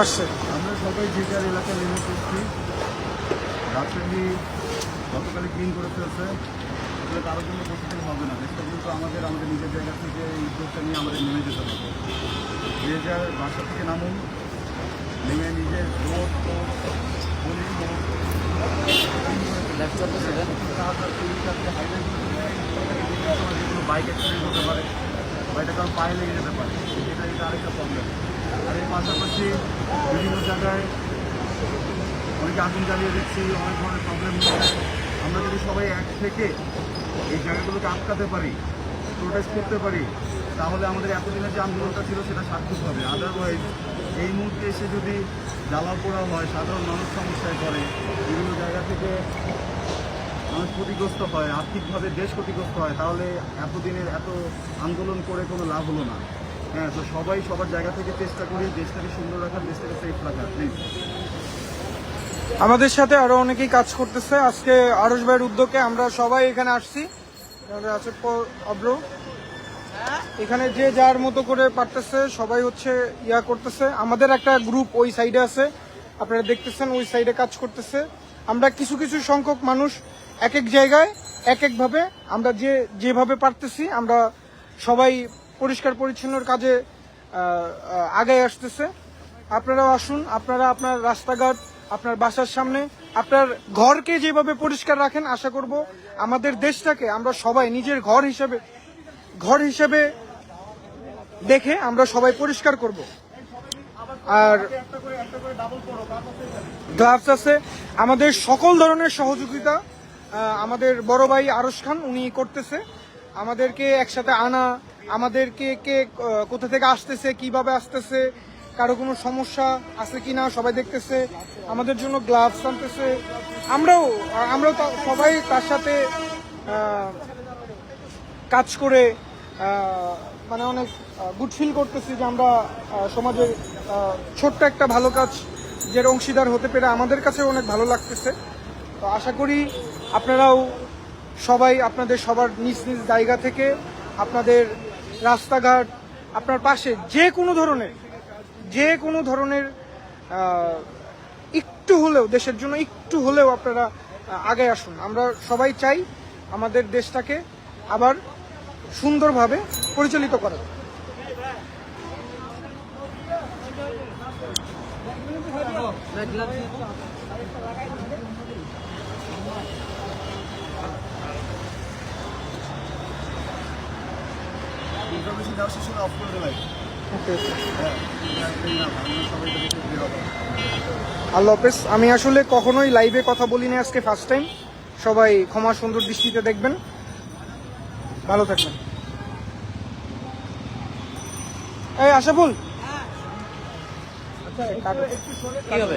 আসছে। আমরা সবাই যে যার এলাকায় নেমে পড়ছি। রাজশাহী গতকালে ক্লিন করে ফেলছে, এগুলো কারোর জন্য প্রতিদিন হবে না। দেশটা কিন্তু আমাদের নিজের জায়গা থেকে এই উদ্যোগটা নিয়ে আমাদের নেমে যেতে হবে। যে যার বাসা থেকে নামুন, নেমে নিজের রোড যেগুলো বাইক অ্যাক্সিডেন্ট হতে পারে বা এটা কারো পায়ে লেগে যেতে পারে, এটা আরেকটা প্রবলেম। আর এর পাশাপাশি বিভিন্ন জায়গায় অনেকে আগুন জ্বালিয়ে দিচ্ছি, অনেক ধরনের প্রবলেম হচ্ছে। আমরা যদি সবাই এক থেকে এই জায়গাগুলোকে আটকাতে পারি, প্রোটেস্ট করতে পারি, তাহলে আমাদের এতদিনের যে আন্দোলনটা ছিল সেটা সার্থক হবে। আদারওয়াইজ এই মুহূর্তে এসে যদি জ্বালা পোড়া হয়, সাধারণ মানুষ সমস্যায় পড়ে, বিভিন্ন জায়গা থেকে মানুষ ক্ষতিগ্রস্ত হয়, আর্থিকভাবে দেশ ক্ষতিগ্রস্ত হয়, তাহলে এতদিনের এত আন্দোলন করে কোনো লাভ হলো না। হ্যাঁ, তো সবাই সবার জায়গা থেকে চেষ্টা করি দেশটাকে সুন্দর রাখার, দেশটাকে সেফ রাখার, প্লিজ। আমাদের সাথে আরো অনেকেই কাজ করতেছে। আজকে আরশ ভাইয়ের উদ্যোগে আমরা সবাই এখানে আসছি। আছে অব্র, এখানে যে যার মতো করে পারতেছে সবাই হচ্ছে ইয়া করতেছে। আমাদের একটা গ্রুপ ওই সাইডে আছে, আপনারা দেখতেছেন ওই সাইডে কাজ করতেছে। আমরা কিছু কিছু সংখ্যক মানুষ এক এক জায়গায় এক একভাবে আমরা যেভাবে পারতেছি আমরা সবাই পরিষ্কার পরিচ্ছন্নর কাজে আগায় আসতেছে। আপনারাও আসুন, আপনারা আপনার রাস্তাঘাট, আপনার বাসার সামনে, আপনার ঘরকে যেভাবে পরিষ্কার রাখেন, আশা করব আমাদের দেশটাকে আমরা সবাই নিজের ঘর হিসেবে দেখে আমরা সবাই পরিষ্কার করব। আর গ্লাভস আছে, আমাদের সকল ধরনের সহযোগিতা আমাদের বড় ভাই আরশ খান উনি করতেছে। আমাদেরকে একসাথে আনা, আমাদেরকে কে কোথা থেকে আসতেছে, কিভাবে আসতেছে, কারো কোনো সমস্যা আছে কিনা সবাই দেখতেছে, আমাদের জন্য গ্লাভস আনতেছে। আমরাও সবাই তার সাথে কাজ করে মানে অনেক গুড ফিল করতেছি যে আমরা সমাজের ছোট্ট একটা ভালো কাজ যের অংশীদার হতে পেরে আমাদের কাছে অনেক ভালো লাগতেছে। তো আশা করি আপনারাও সবাই আপনাদের সবার নিজ নিজ জায়গা থেকে আপনাদের রাস্তাঘাট, আপনার পাশে যে কোনো ধরনের একটু হলেও দেশের জন্য একটু হলেও আপনারা আগে আসুন। আমরা সবাই চাই আমাদের দেশটাকে আবার সুন্দরভাবে পরিচালিত করা। ইনফরমেশন দেওয়ার শেষে অফ করে দেবে। আল্লাহ হাফেজ। আমি আসলে কখনোই লাইভে কথা বলিনি, আজকে ফার্স্ট টাইম। সবাই ক্ষমা সুন্দর দৃষ্টিতে দেখবেন। ভালো থাকবেন। এই আশাফুল, কি হবে?